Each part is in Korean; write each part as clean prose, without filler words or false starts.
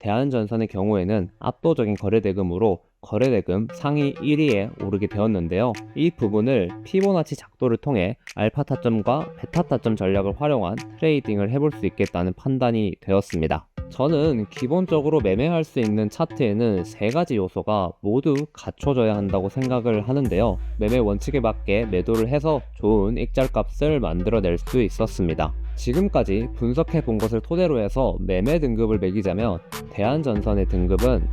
대한전선의 경우에는 압도적인 거래대금으로 거래대금 상위 1위에 오르게 되었는데요. 이 부분을 피보나치 작도를 통해 알파 타점과 베타 타점 전략을 활용한 트레이딩을 해볼 수 있겠다는 판단이 되었습니다. 저는 기본적으로 매매할 수 있는 차트에는 세 가지 요소가 모두 갖춰져야 한다고 생각을 하는데요. 매매 원칙에 맞게 매도를 해서 좋은 익절값을 만들어낼 수 있었습니다. 지금까지 분석해 본 것을 토대로 해서 매매 등급을 매기자면 대한전선의 등급은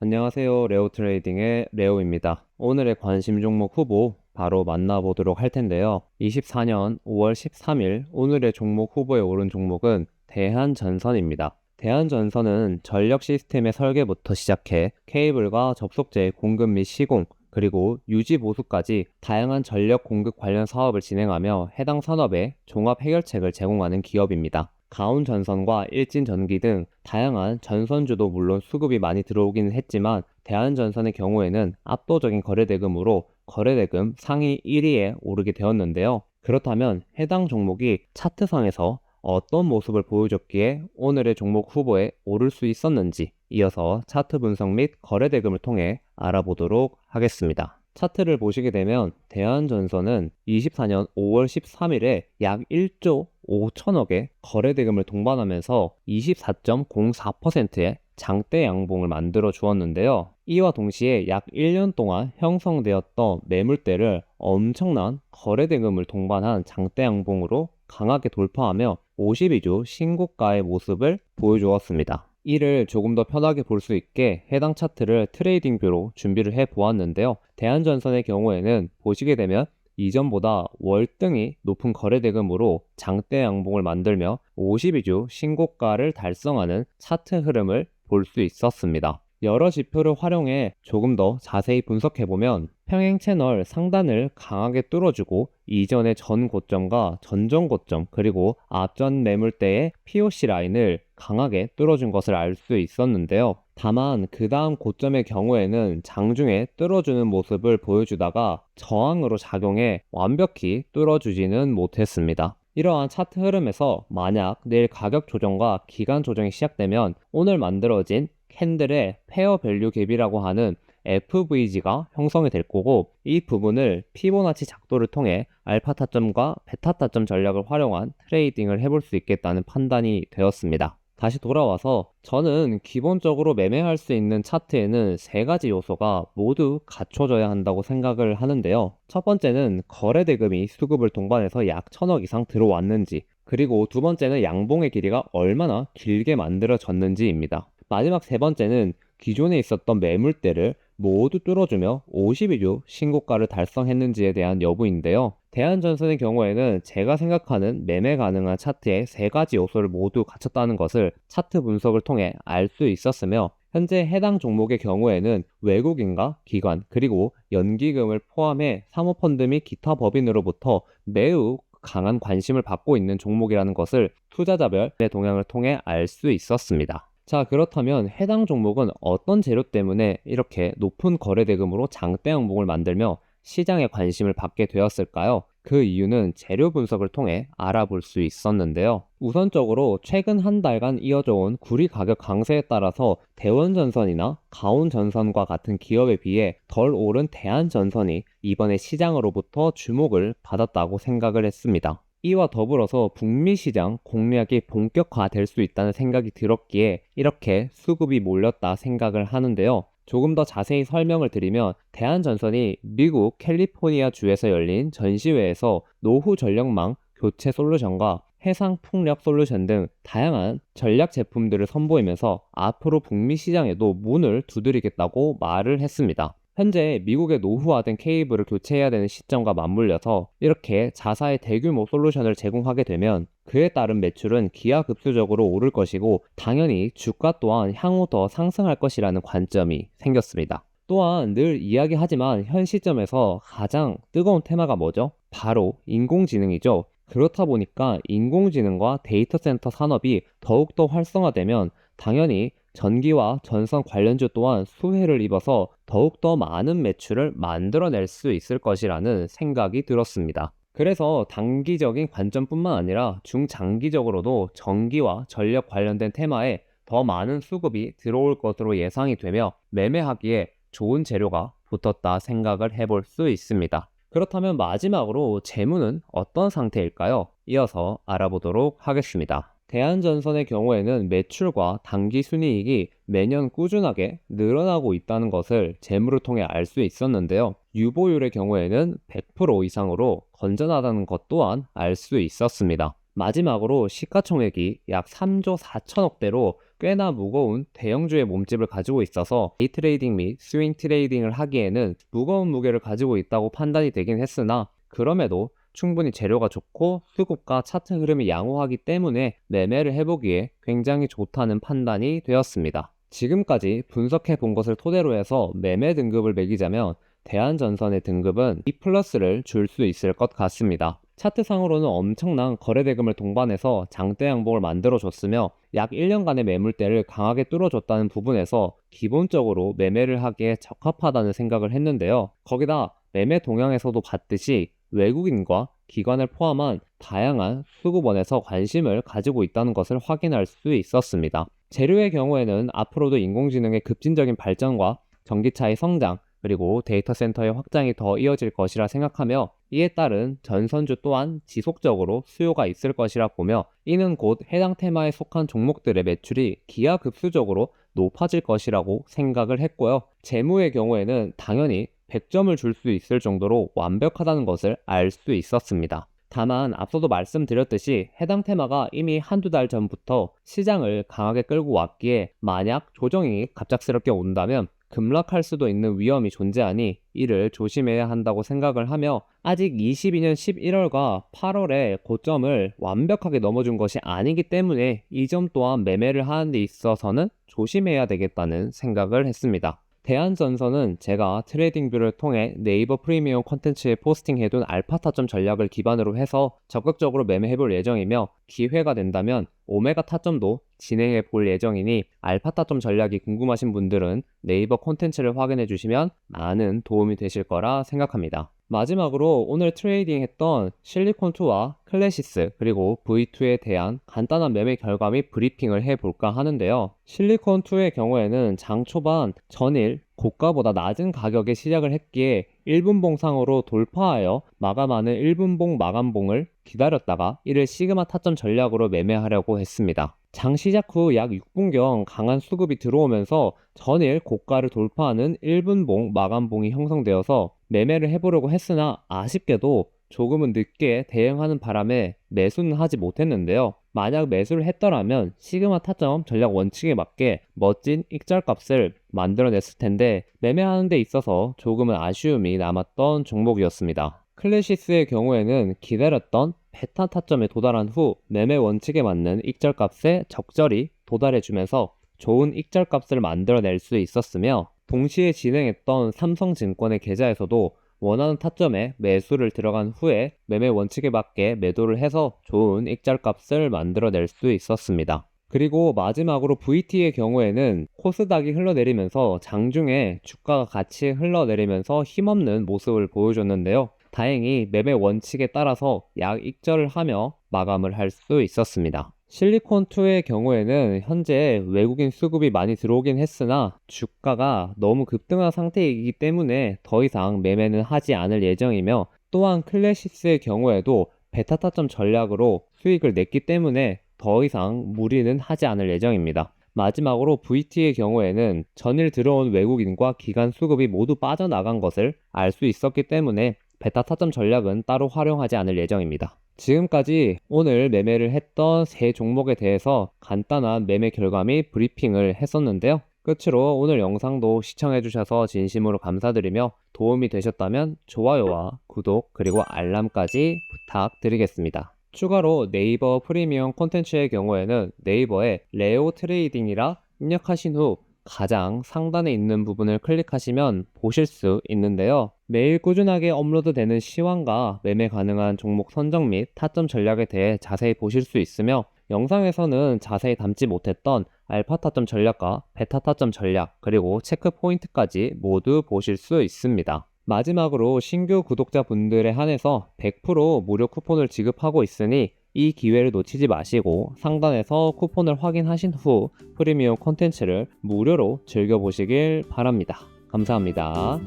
안녕하세요. 레오트레이딩의 레오입니다. 오늘의 관심 종목 후보 바로 만나보도록 할 텐데요. 24년 5월 13일 오늘의 종목 후보에 오른 종목은 대한전선입니다. 대한전선은 전력 시스템의 설계부터 시작해 케이블과 접속제의 공급 및 시공, 그리고 유지 보수까지 다양한 전력 공급 관련 사업을 진행하며 해당 산업에 종합 해결책을 제공하는 기업입니다. 가온전선과 일진전기 등 다양한 전선주도 물론 수급이 많이 들어오기는 했지만 대한전선의 경우에는 압도적인 거래대금으로 거래대금 상위 1위에 오르게 되었는데요. 그렇다면 해당 종목이 차트상에서 어떤 모습을 보여줬기에 오늘의 종목 후보에 오를 수 있었는지 이어서 차트 분석 및 거래대금을 통해 알아보도록 하겠습니다. 차트를 보시게 되면 대한전선은 24년 5월 13일에 약 1조 5천억의 거래대금을 동반하면서 24.04%의 장대 양봉을 만들어 주었는데요. 이와 동시에 약 1년 동안 형성되었던 매물대를 엄청난 거래대금을 동반한 장대 양봉으로 강하게 돌파하며 52주 신고가의 모습을 보여주었습니다. 이를 조금 더 편하게 볼 수 있게 해당 차트를 트레이딩뷰로 준비를 해 보았는데요. 대한전선의 경우에는 보시게 되면 이전보다 월등히 높은 거래대금으로 장대 양봉을 만들며 52주 신고가를 달성하는 차트 흐름을 볼 수 있었습니다. 여러 지표를 활용해 조금 더 자세히 분석해보면 평행 채널 상단을 강하게 뚫어주고 이전의 전 고점과 전전 고점 그리고 앞전 매물대의 POC 라인을 강하게 뚫어준 것을 알 수 있었는데요. 다만 그 다음 고점의 경우에는 장중에 뚫어주는 모습을 보여주다가 저항으로 작용해 완벽히 뚫어주지는 못했습니다. 이러한 차트 흐름에서 만약 내일 가격 조정과 기간 조정이 시작되면 오늘 만들어진 캔들의 페어 밸류 갭이라고 하는 FVG가 형성이 될 거고 이 부분을 피보나치 작도를 통해 알파 타점과 베타 타점 전략을 활용한 트레이딩을 해볼 수 있겠다는 판단이 되었습니다. 다시 돌아와서 저는 기본적으로 매매할 수 있는 차트에는 세 가지 요소가 모두 갖춰져야 한다고 생각을 하는데요. 첫 번째는 거래대금이 수급을 동반해서 약 1,000억 이상 들어왔는지, 그리고 두 번째는 양봉의 길이가 얼마나 길게 만들어졌는지입니다. 마지막 세 번째는 기존에 있었던 매물대를 모두 뚫어주며 52주 신고가를 달성했는지에 대한 여부인데요. 대한전선의 경우에는 제가 생각하는 매매 가능한 차트의 세 가지 요소를 모두 갖췄다는 것을 차트 분석을 통해 알 수 있었으며 현재 해당 종목의 경우에는 외국인과 기관 그리고 연기금을 포함해 사모펀드 및 기타 법인으로부터 매우 강한 관심을 받고 있는 종목이라는 것을 투자자별 동향을 통해 알 수 있었습니다. 자, 그렇다면 해당 종목은 어떤 재료 때문에 이렇게 높은 거래대금으로 장대 양봉을 만들며 시장에 관심을 받게 되었을까요? 그 이유는 재료 분석을 통해 알아볼 수 있었는데요. 우선적으로 최근 한 달간 이어져 온 구리 가격 강세에 따라서 대원전선이나 가온전선과 같은 기업에 비해 덜 오른 대한전선이 이번에 시장으로부터 주목을 받았다고 생각을 했습니다. 이와 더불어서 북미 시장 공략이 본격화될 수 있다는 생각이 들었기에 이렇게 수급이 몰렸다 생각을 하는데요. 조금 더 자세히 설명을 드리면 대한전선이 미국 캘리포니아 주에서 열린 전시회에서 노후 전력망 교체 솔루션과 해상 풍력 솔루션 등 다양한 전략 제품들을 선보이면서 앞으로 북미 시장에도 문을 두드리겠다고 말을 했습니다. 현재 미국의 노후화된 케이블을 교체해야 되는 시점과 맞물려서 이렇게 자사의 대규모 솔루션을 제공하게 되면 그에 따른 매출은 기하급수적으로 오를 것이고 당연히 주가 또한 향후 더 상승할 것이라는 관점이 생겼습니다. 또한 늘 이야기하지만 현 시점에서 가장 뜨거운 테마가 뭐죠? 바로 인공지능이죠. 그렇다 보니까 인공지능과 데이터 센터 산업이 더욱더 활성화되면 당연히 전기와 전선 관련주 또한 수혜를 입어서 더욱더 많은 매출을 만들어낼 수 있을 것이라는 생각이 들었습니다. 그래서 단기적인 관점뿐만 아니라 중장기적으로도 전기와 전력 관련된 테마에 더 많은 수급이 들어올 것으로 예상이 되며 매매하기에 좋은 재료가 붙었다 생각을 해볼 수 있습니다. 그렇다면 마지막으로 재무는 어떤 상태일까요? 이어서 알아보도록 하겠습니다. 대한전선의 경우에는 매출과 당기 순이익이 매년 꾸준하게 늘어나고 있다는 것을 재무를 통해 알 수 있었는데요. 유보율의 경우에는 100% 이상으로 건전하다는 것 또한 알 수 있었습니다. 마지막으로 시가총액이 약 3조 4천억대로 꽤나 무거운 대형주의 몸집을 가지고 있어서 데이 트레이딩 및 스윙 트레이딩을 하기에는 무거운 무게를 가지고 있다고 판단이 되긴 했으나 그럼에도 충분히 재료가 좋고 수급과 차트 흐름이 양호하기 때문에 매매를 해보기에 굉장히 좋다는 판단이 되었습니다. 지금까지 분석해 본 것을 토대로 해서 매매 등급을 매기자면 대한전선의 등급은 E+를 줄 수 있을 것 같습니다. 차트상으로는 엄청난 거래대금을 동반해서 장대 양봉을 만들어줬으며 약 1년간의 매물대를 강하게 뚫어줬다는 부분에서 기본적으로 매매를 하기에 적합하다는 생각을 했는데요. 거기다 매매 동향에서도 봤듯이 외국인과 기관을 포함한 다양한 수급원에서 관심을 가지고 있다는 것을 확인할 수 있었습니다. 재료의 경우에는 앞으로도 인공지능의 급진적인 발전과 전기차의 성장, 그리고 데이터 센터의 확장이 더 이어질 것이라 생각하며 이에 따른 전선주 또한 지속적으로 수요가 있을 것이라 보며 이는 곧 해당 테마에 속한 종목들의 매출이 기하급수적으로 높아질 것이라고 생각을 했고요. 재무의 경우에는 당연히 100점을 줄 수 있을 정도로 완벽하다는 것을 알 수 있었습니다. 다만 앞서도 말씀드렸듯이 해당 테마가 이미 한두 달 전부터 시장을 강하게 끌고 왔기에 만약 조정이 갑작스럽게 온다면 급락할 수도 있는 위험이 존재하니 이를 조심해야 한다고 생각을 하며 아직 22년 11월과 8월의 고점을 완벽하게 넘어준 것이 아니기 때문에 이 점 또한 매매를 하는 데 있어서는 조심해야 되겠다는 생각을 했습니다. 대한전선은 제가 트레이딩뷰를 통해 네이버 프리미엄 콘텐츠에 포스팅해둔 알파 타점 전략을 기반으로 해서 적극적으로 매매해볼 예정이며 기회가 된다면 오메가 타점도 진행해 볼 예정이니 알파 타점 전략이 궁금하신 분들은 네이버 콘텐츠를 확인해 주시면 많은 도움이 되실 거라 생각합니다. 마지막으로 오늘 트레이딩 했던 실리콘2와 클래시스 그리고 V2에 대한 간단한 매매 결과 및 브리핑을 해볼까 하는데요. 실리콘2의 경우에는 장 초반 전일 고가보다 낮은 가격에 시작을 했기에 1분봉 상으로 돌파하여 마감하는 1분봉 마감봉을 기다렸다가 이를 시그마 타점 전략으로 매매하려고 했습니다. 장 시작 후 약 6분경 강한 수급이 들어오면서 전일 고가를 돌파하는 1분봉 마감봉이 형성되어서 매매를 해보려고 했으나 아쉽게도 조금은 늦게 대응하는 바람에 매수는 하지 못했는데요. 만약 매수를 했더라면 시그마 타점 전략 원칙에 맞게 멋진 익절값을 만들어냈을 텐데 매매하는 데 있어서 조금은 아쉬움이 남았던 종목이었습니다. 클래시스의 경우에는 기다렸던 베타 타점에 도달한 후 매매 원칙에 맞는 익절값에 적절히 도달해주면서 좋은 익절값을 만들어낼 수 있었으며 동시에 진행했던 삼성증권의 계좌에서도 원하는 타점에 매수를 들어간 후에 매매 원칙에 맞게 매도를 해서 좋은 익절값을 만들어낼 수 있었습니다. 그리고 마지막으로 VT의 경우에는 코스닥이 흘러내리면서 장중에 주가가 같이 흘러내리면서 힘없는 모습을 보여줬는데요. 다행히 매매 원칙에 따라서 약 익절을 하며 마감을 할 수 있었습니다. 실리콘2의 경우에는 현재 외국인 수급이 많이 들어오긴 했으나 주가가 너무 급등한 상태이기 때문에 더 이상 매매는 하지 않을 예정이며 또한 클래시스의 경우에도 베타 타점 전략으로 수익을 냈기 때문에 더 이상 무리는 하지 않을 예정입니다. 마지막으로 VT의 경우에는 전일 들어온 외국인과 기관 수급이 모두 빠져나간 것을 알 수 있었기 때문에 베타 타점 전략은 따로 활용하지 않을 예정입니다. 지금까지 오늘 매매를 했던 세 종목에 대해서 간단한 매매 결과 및 브리핑을 했었는데요. 끝으로 오늘 영상도 시청해주셔서 진심으로 감사드리며 도움이 되셨다면 좋아요와 구독 그리고 알람까지 부탁드리겠습니다. 추가로 네이버 프리미엄 콘텐츠의 경우에는 네이버에 레오 트레이딩이라 입력하신 후 가장 상단에 있는 부분을 클릭하시면 보실 수 있는데요. 매일 꾸준하게 업로드되는 시황과 매매 가능한 종목 선정 및 타점 전략에 대해 자세히 보실 수 있으며 영상에서는 자세히 담지 못했던 알파 타점 전략과 베타 타점 전략, 그리고 체크 포인트까지 모두 보실 수 있습니다. 마지막으로 신규 구독자분들에 한해서 100% 무료 쿠폰을 지급하고 있으니 이 기회를 놓치지 마시고 상단에서 쿠폰을 확인하신 후 프리미엄 콘텐츠를 무료로 즐겨보시길 바랍니다. 감사합니다.